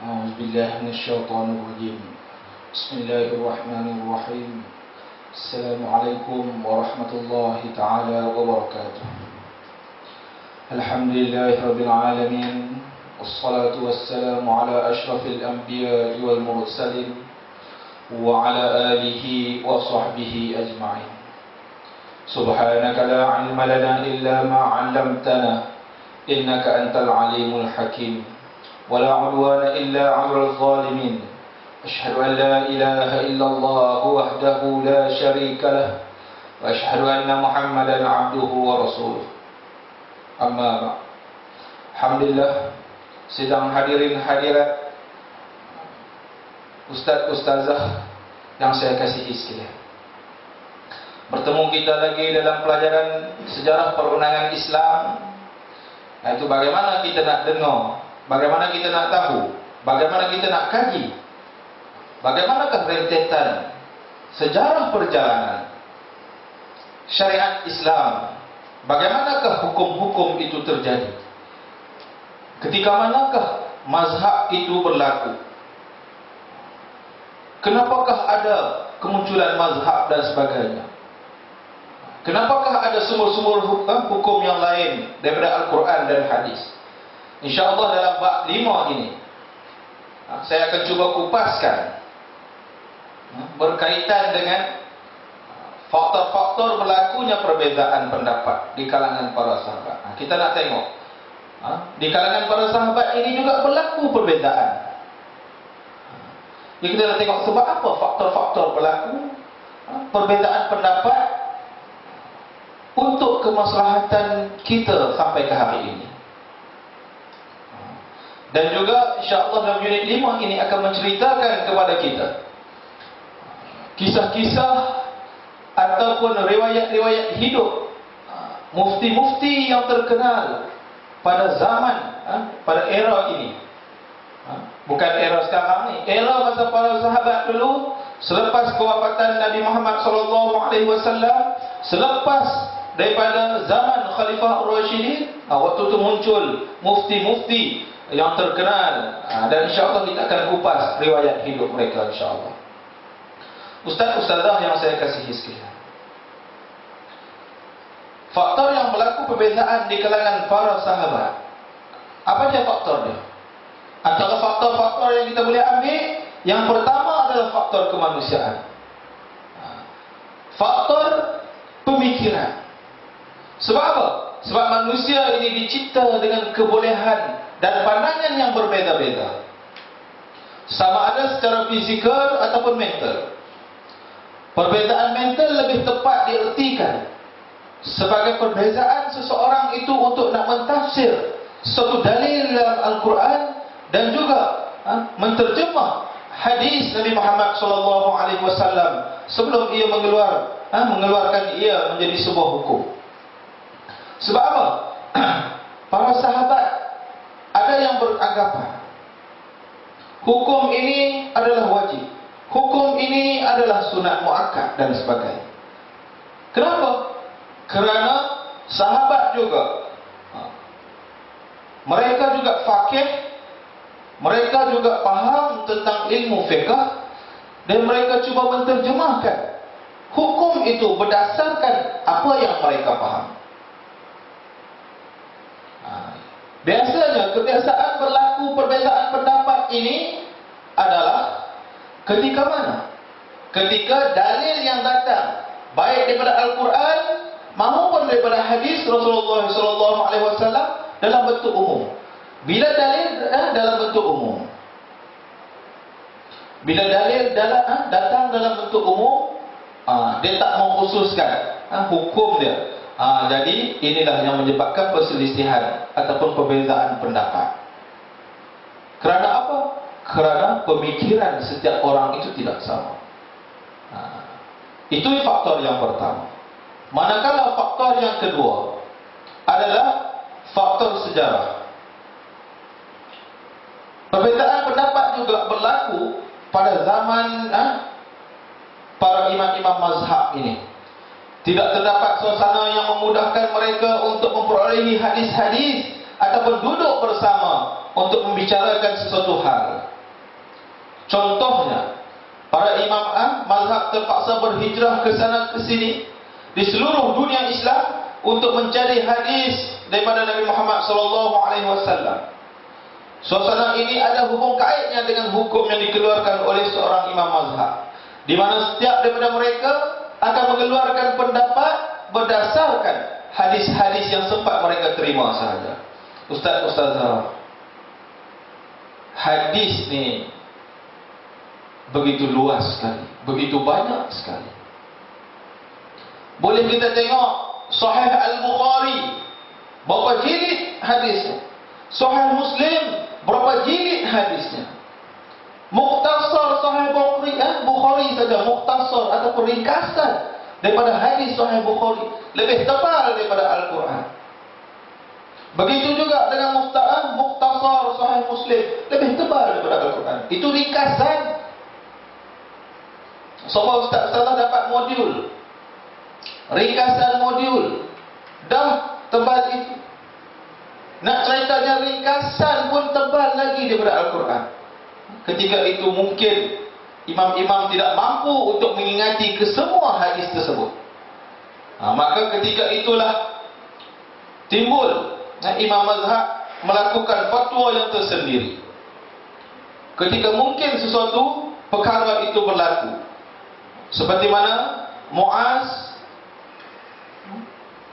أعوذ بالله من الشيطان الرجيم. بسم الله الرحمن الرحيم. السلام عليكم ورحمة الله تعالى وبركاته. الحمد لله رب العالمين، والصلاة والسلام على أشرف الأنبياء والمرسلين وعلى آله وصحبه أجمعين. سبحانك لا علم لنا إلا ما علمتنا إنك أنت العليم الحكيم. ولا عدوان إلا على الظالمين. أشهد أن لا إله إلا الله وحده لا شريك له، وأشهد أن محمدا عبده ورسوله. Amma ba'd. Alhamdulillah, sidang hadirin hadirat, ustaz ustazah yang saya kasihi sekalian, bertemu kita lagi dalam pelajaran sejarah perundangan Islam, yaitu bagaimana kita nak dengar, bagaimana kita nak tahu, bagaimana kita nak kaji, bagaimanakah rentetan sejarah perjalanan syariat Islam, bagaimanakah hukum-hukum itu terjadi, ketika manakah mazhab itu berlaku, kenapakah ada kemunculan mazhab dan sebagainya, kenapakah ada sumber-sumber hukum yang lain daripada Al-Quran dan hadis. InsyaAllah dalam bab 5 ini saya akan cuba kupaskan berkaitan dengan faktor-faktor berlakunya perbezaan pendapat di kalangan para sahabat. Kita nak tengok di kalangan para sahabat ini juga berlaku perbezaan. Jadi kita nak tengok sebab apa faktor-faktor berlaku perbezaan pendapat untuk kemaslahatan kita sampai ke hari ini. Dan juga insyaAllah dalam unit 5 ini akan menceritakan kepada kita kisah-kisah ataupun riwayat-riwayat hidup mufti-mufti yang terkenal pada zaman, pada era ini. Bukan era sekarang ni, era masa para sahabat dulu, selepas kewafatan Nabi Muhammad SAW, selepas daripada zaman Khalifah Ar-Rasyidin, waktu itu muncul mufti-mufti yang terkenal, dan insyaAllah kita akan kupas riwayat hidup mereka insyaAllah. Ustaz-ustazah yang saya kasihi sekalian, faktor yang berlaku perbezaan di kalangan para sahabat, apa dia faktor dia? Antara faktor-faktor yang kita boleh ambil, yang pertama adalah faktor kemanusiaan, faktor pemikiran. Sebab apa? Sebab manusia ini dicipta dengan kebolehan dan pandangan yang berbeza-beza, sama ada secara fizikal ataupun mental. Perbezaan mental lebih tepat diertikan sebagai perbezaan seseorang itu untuk nak mentafsir suatu dalil dalam Al-Quran dan juga menterjemah hadis Nabi Muhammad SAW sebelum ia mengeluarkan ia menjadi sebuah hukum. Sebab apa? Para sahabat ada yang beranggapan hukum ini adalah wajib, hukum ini adalah sunat muakkad dan sebagainya. Kenapa? Kerana sahabat juga, mereka juga faqih, mereka juga faham tentang ilmu fiqh, dan mereka cuba menterjemahkan hukum itu berdasarkan apa yang mereka faham. Biasanya kebiasaan berlaku perbezaan pendapat ini adalah ketika mana? Ketika dalil yang datang baik daripada Al-Quran maupun daripada hadis Rasulullah SAW dalam bentuk umum. Bila dalil dalam bentuk umum, Bila dalil datang dalam bentuk umum, dia tak mengkhususkan hukum dia. Jadi inilah yang menyebabkan perselisihan ataupun perbezaan pendapat. Kerana apa? Kerana pemikiran setiap orang itu tidak sama. Itu faktor yang pertama. Manakala faktor yang kedua adalah faktor sejarah. Perbezaan pendapat juga berlaku pada zaman para imam-imam mazhab ini. Tidak terdapat suasana yang memudahkan mereka untuk memperolehi hadis-hadis ataupun duduk bersama untuk membicarakan sesuatu hal. Contohnya, para imam mazhab terpaksa berhijrah ke sana ke sini di seluruh dunia Islam untuk mencari hadis daripada Nabi Muhammad SAW. Suasana ini ada hubung kaitnya dengan hukum yang dikeluarkan oleh seorang imam mazhab, di mana setiap daripada mereka akan mengeluarkan pendapat berdasarkan hadis-hadis yang sempat mereka terima sahaja. Ustaz-ustazah, hadis ni begitu luas sekali, begitu banyak sekali. Boleh kita tengok Sahih Al-Bukhari, berapa jilid hadisnya. Sahih Muslim, berapa jilid hadisnya. Mukhtasar Sahih Bukhari saja, mukhtasar atau ringkasan daripada hadis Sahih Bukhari lebih tebal daripada Al-Quran. Begitu juga dengan mukhtasar Sahih Muslim, lebih tebal daripada Al-Quran. Itu ringkasan. Semua ustaz-ustazah dapat modul, ringkasan modul, dah tebal itu. Nak ceritanya ringkasan pun tebal lagi daripada Al-Quran. Ketika itu mungkin imam-imam tidak mampu untuk mengingati kesemua hadis tersebut. Maka ketika itulah timbul imam mazhab melakukan fatwa yang tersendiri. Ketika mungkin sesuatu perkara itu berlaku, seperti mana Muaz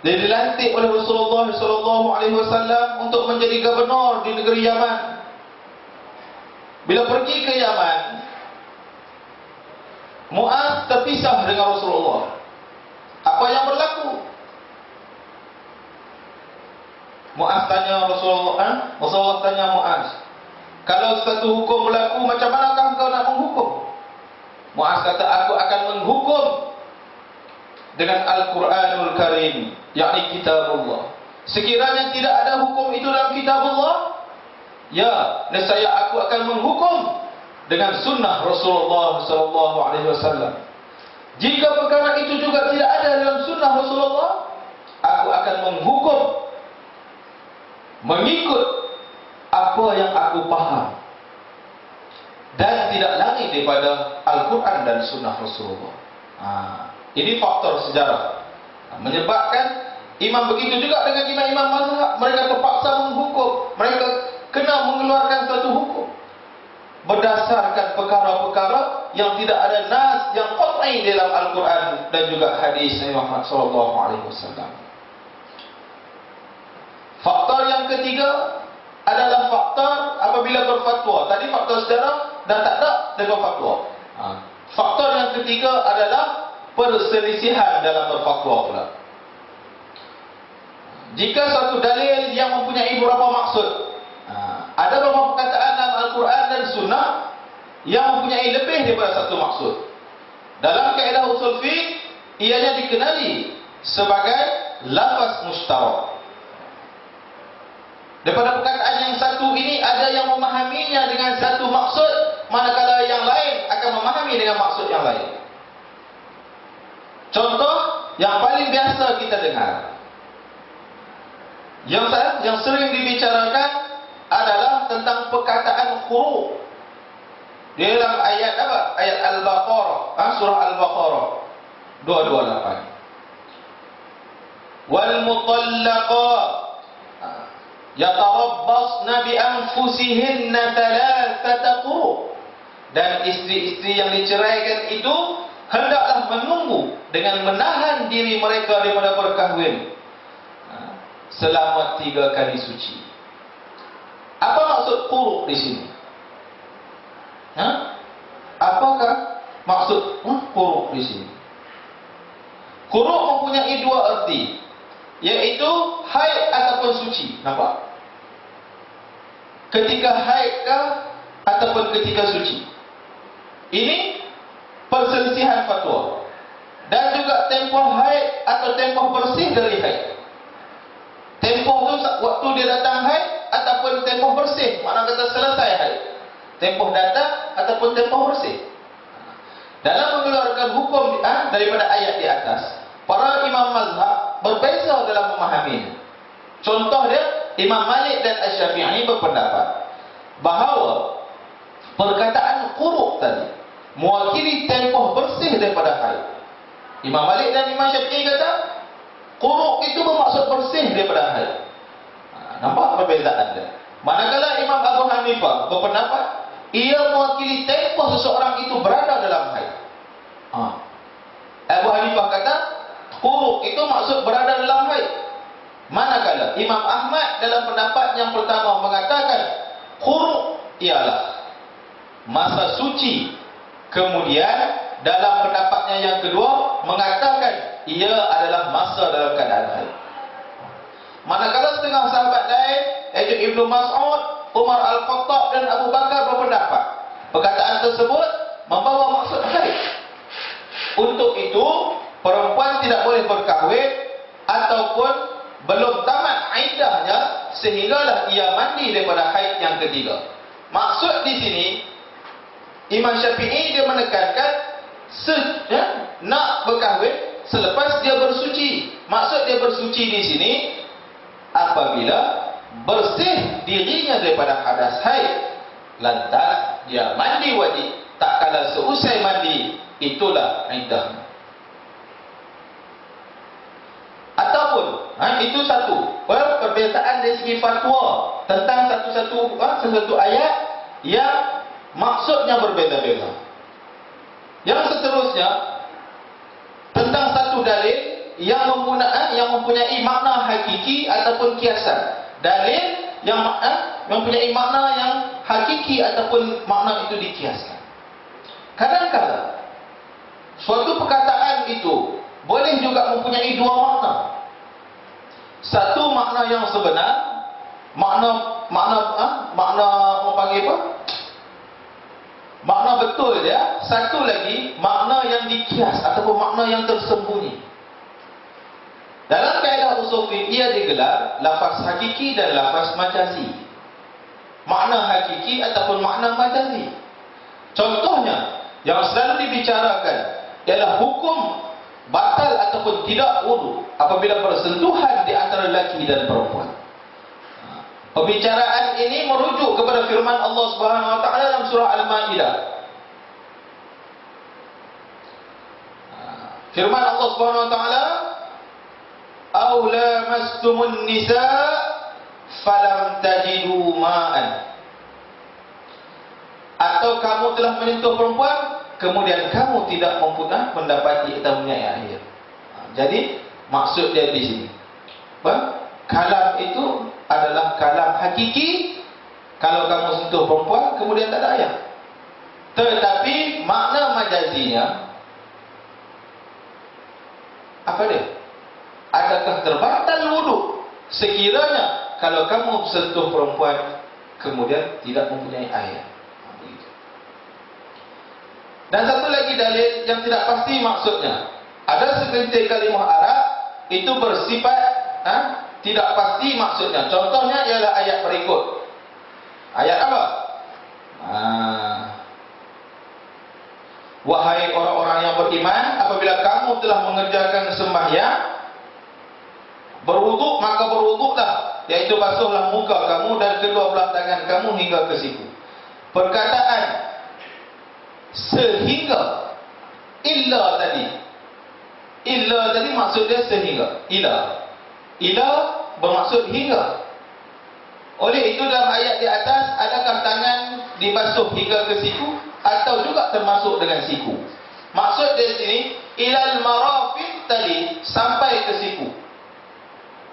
dia dilantik oleh Rasulullah SAW untuk menjadi gubernur di negeri Yaman. Bila pergi ke Yaman, Muaz terpisah dengan Rasulullah. Apa yang berlaku? Muaz tanya Rasulullah, Rasulullah tanya Muaz, kalau satu hukum berlaku, macam manakah engkau nak menghukum? Muaz kata, aku akan menghukum dengan Al-Quranul Karim, yakni kitabullah. Sekiranya tidak ada hukum itu dalam kitabullah, ya, nescaya aku akan menghukum dengan sunnah Rasulullah SAW. Jika perkara itu juga tidak ada dalam sunnah Rasulullah, aku akan menghukum mengikut apa yang aku faham dan tidak lain daripada Al-Quran dan sunnah Rasulullah. Ini faktor sejarah menyebabkan imam begitu juga dengan imam-imam mazhab. Mereka terpaksa menghukum, mereka kena mengeluarkan satu hukum berdasarkan perkara-perkara yang tidak ada nas yang qat'i dalam Al-Quran dan juga hadis Nabi Muhammad SAW. Faktor yang ketiga adalah faktor apabila berfatwa. Tadi faktor sejarah dan tak ada dengan fatwa. Faktor yang ketiga adalah perselisihan dalam berfatwa pula. Jika satu dalil yang mempunyai beberapa maksud, ada beberapa perkataan dalam Al-Quran dan Sunnah yang mempunyai lebih daripada satu maksud. Dalam kaedah usul fiqh, ianya dikenali sebagai lafaz mushtarak. Daripada perkataan yang satu ini, ada yang memahaminya dengan satu maksud, manakala yang lain akan memahami dengan maksud yang lain. Contoh yang paling biasa kita dengar, yang sering dibicarakan adalah tentang perkataan huruf. Di dalam ayat apa? Ayat Al-Baqarah, surah Al-Baqarah 228. Wal mutallaqat yatarabbasna bi anfusihinna thalathata quru. Dan isteri-isteri yang diceraikan itu hendaklah menunggu dengan menahan diri mereka daripada berkahwin selama 3 kali suci. Apa maksud quru di sini? maksud quru' di sini? Quru' mempunyai dua arti, yaitu haid ataupun suci. Nampak? Ketika haid kah ataupun ketika suci? Ini perselisihan fatwa. Dan juga tempoh haid atau tempoh bersih dari haid. Tempoh tu waktu dia datang haid ataupun tempoh bersih, makna kata selesai haid. Tempoh datang ataupun tempoh bersih. Dalam mengeluarkan hukum daripada ayat di atas, para imam mazhab berbeza dalam memahaminya. Contoh dia, Imam Malik dan Asy-Syafi'i berpendapat bahawa perkataan quru' tadi mewakili tempoh bersih daripada haid. Imam Malik dan Imam Syafi'i kata quru' itu bermaksud bersih daripada haid. Nampak perbezaan dia. Manakala Imam Abu Hanifah berpendapat ia mewakili tempoh seseorang itu berada dalam haid. Abu Hanifah kata quru' itu maksud berada dalam haid. Manakala Imam Ahmad dalam pendapat yang pertama mengatakan quru' ialah masa suci. Kemudian dalam pendapatnya yang kedua mengatakan ia adalah masa dalam keadaan haid. Manakala setengah sahabat lain, iaitu Ibnu Mas'ud, Umar Al-Khattab dan Abu Bakar berpendapat perkataan tersebut membawa maksud haid. Untuk itu perempuan tidak boleh berkahwin ataupun belum tamat iddahnya sehinggalah ia mandi daripada haid yang ketiga. Maksud di sini Imam Syafi'i dia menekankan nak berkahwin selepas dia bersuci. Maksud dia bersuci di sini apabila bersih dirinya daripada hadas haid, lantas dia mandi wajib. Tak kala seusai mandi, itulah iddah. Ataupun itu satu perbezaan dari segi fatwa tentang satu ayat yang maksudnya berbeza-beza. Yang seterusnya tentang satu dalil yang mempunyai makna hakiki ataupun kiasan. Dalil yang mempunyai makna yang hakiki ataupun makna itu dikiaskan. Kadang-kadang suatu perkataan itu boleh juga mempunyai dua makna. Satu makna yang sebenar, makna panggil apa? Makna betul dia. Satu lagi makna yang dikias ataupun makna yang tersembunyi. Dalam kaedah usul fiqh ia digelar lafaz hakiki dan lafaz majazi. Makna hakiki ataupun makna majazi. Contohnya yang selalu dibicarakan ialah hukum batal ataupun tidak wudu apabila bersentuhan di antara lelaki dan perempuan. Pembicaraan ini merujuk kepada firman Allah Subhanahu wa taala dalam surah Al-Maidah. Firman Allah Subhanahu wa taala, "Aw lamastumun nisa falam tajidu ma'an." Atau kamu telah menyentuh perempuan kemudian kamu tidak mendapati atau mempunyai air. Jadi maksud dia di sini, kalam itu adalah kalam hakiki. Kalau kamu sentuh perempuan kemudian tak ada air. Tetapi makna majazinya apa dia? Adakah terbatal wudu sekiranya kalau kamu sentuh perempuan kemudian tidak mempunyai air? Dan satu lagi dalil yang tidak pasti maksudnya. Ada segelintir kalimah Arab itu bersifat tidak pasti maksudnya. Contohnya ialah ayat berikut. Ayat apa? Wahai orang-orang yang beriman, apabila kamu telah mengerjakan sembahyang, berwuduk maka berwuduklah, yaitu basuhlah muka kamu dan kedua belah tangan kamu hingga ke siku. Perkataan sehingga, illa tadi maksud dia sehingga, ila bermaksud hingga. Oleh itu dalam ayat di atas, adakah tangan dibasuh hingga ke siku atau juga termasuk dengan siku? Maksud dari sini ilal marafiq tadi sampai ke siku.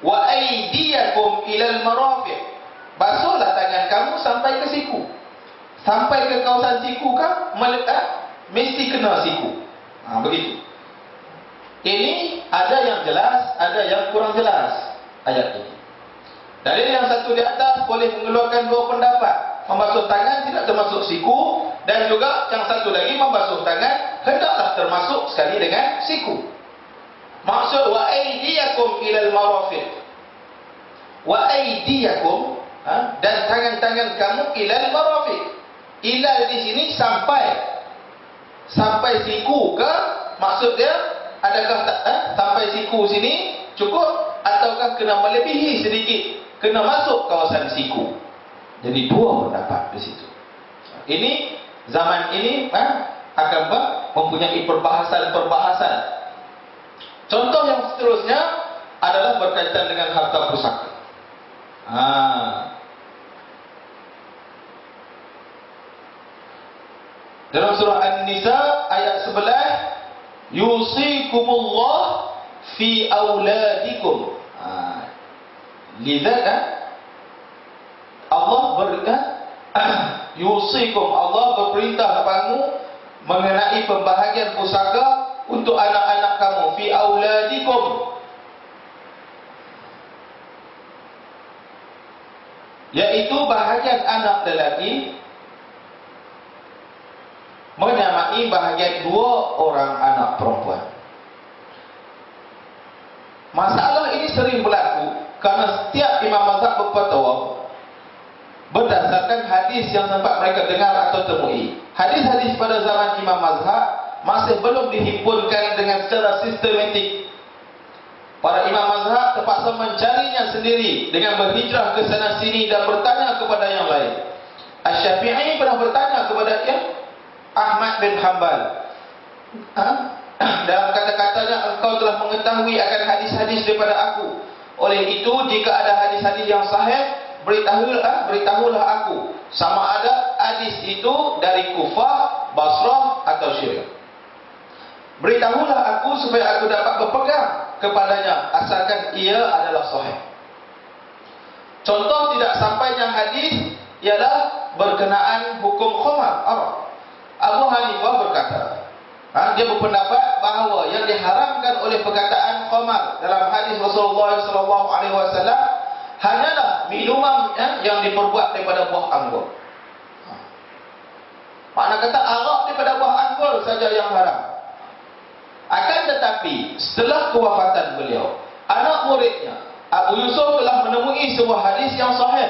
Wa aydiyakum ilal marafiq, basuhlah tangan kamu sampai ke siku. Sampai ke kawasan siku kah? mesti kena siku. Begitu. Ini ada yang jelas, ada yang kurang jelas ayat ini. Dalil yang satu di atas boleh mengeluarkan dua pendapat. Membasuh tangan tidak termasuk siku, dan juga yang satu lagi membasuh tangan hendaklah termasuk sekali dengan siku. Maksud wa aydiyakum ilal marafiq. Wa aydiyakum, dan tangan-tangan kamu ilal marafiq. Ilal di sini sampai siku ke, maksud dia adakah sampai siku sini cukup ataukah kena melebihi sedikit, kena masuk kawasan siku. Jadi dua pendapat di situ. Ini zaman ini akan mempunyai perbahasan. Contoh yang seterusnya adalah berkaitan dengan harta pusaka. Dalam surah An-Nisa ayat 11, yusikumullah fi auladikum. Lidzaka yusikum, Allah berperintah kepadamu mengenai pembahagian pusaka untuk anak-anak kamu, fi auladikum. Yaitu bahagian anak lelaki menyamai bahagian dua orang anak perempuan. Masalah ini sering berlaku karena setiap imam mazhab berfatwa berdasarkan hadis yang sempat mereka dengar atau temui. Hadis-hadis pada zaman imam mazhab masih belum dihimpunkan dengan secara sistematik. Para imam mazhab terpaksa mencarinya sendiri dengan berhijrah ke sana sini dan bertanya kepada yang lain. Asy-Syafi'i pernah bertanya kepada Ahmad bin Hanbal, dalam kata-katanya, engkau telah mengetahui akan hadis-hadis daripada aku. Oleh itu, jika ada hadis-hadis yang sahih, beritahulah aku, sama ada hadis itu dari Kufah, Basrah atau Syria. Beritahulah aku supaya aku dapat berpegang kepadanya, asalkan ia adalah sahih. Contoh tidak sampainya hadis ialah berkenaan hukum khamar. Abu Hanifah berkata, dia berpendapat bahawa yang diharamkan oleh perkataan khamar dalam hadis Rasulullah SAW hanyalah minuman yang diperbuat daripada buah anggur. Makna kata arak daripada buah anggur saja yang haram. Akan tetapi setelah kewafatan beliau, anak muridnya Abu Yusuf telah menemui sebuah hadis yang sahih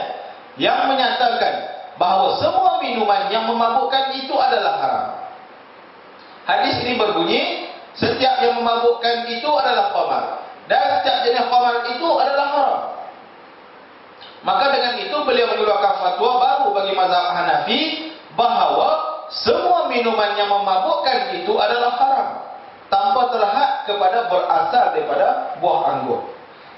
yang menyatakan bahawa semua minuman yang memabukkan itu adalah haram. Hadis ini berbunyi, setiap yang memabukkan itu adalah khamar, dan setiap jenis khamar itu adalah haram. Maka dengan itu beliau mengeluarkan fatwa baru bagi mazhab Hanafi bahawa semua minuman yang memabukkan itu adalah haram, tanpa terhad kepada berasal daripada buah anggur.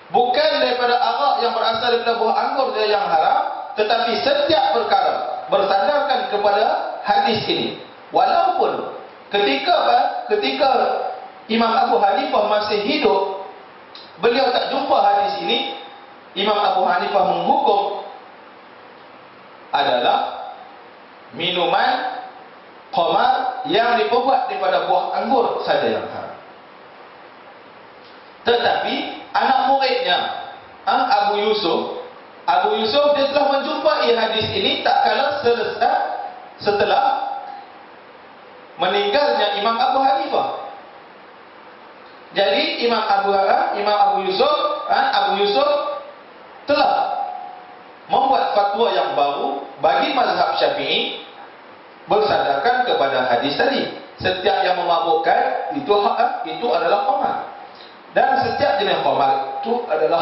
Bukan daripada arak yang berasal daripada buah anggur saja yang haram, tetapi setiap perkara bersandarkan kepada hadis ini. Walaupun ketika Imam Abu Hanifah masih hidup, beliau tak jumpa hadis ini. Imam Abu Hanifah menghukum adalah minuman khamar yang diperbuat daripada buah anggur saja yang haram. Tetapi anak muridnya Abu Yusuf dia telah menjumpai hadis ini tak kala setelah meninggalnya Imam Abu Hanifah. Jadi Imam Abu Yusuf telah membuat fatwa yang baru bagi mazhab Syafi'i bersandarkan kepada hadis tadi. Setiap yang memabukkan itu adalah khamar, dan setiap jenis khamar itu adalah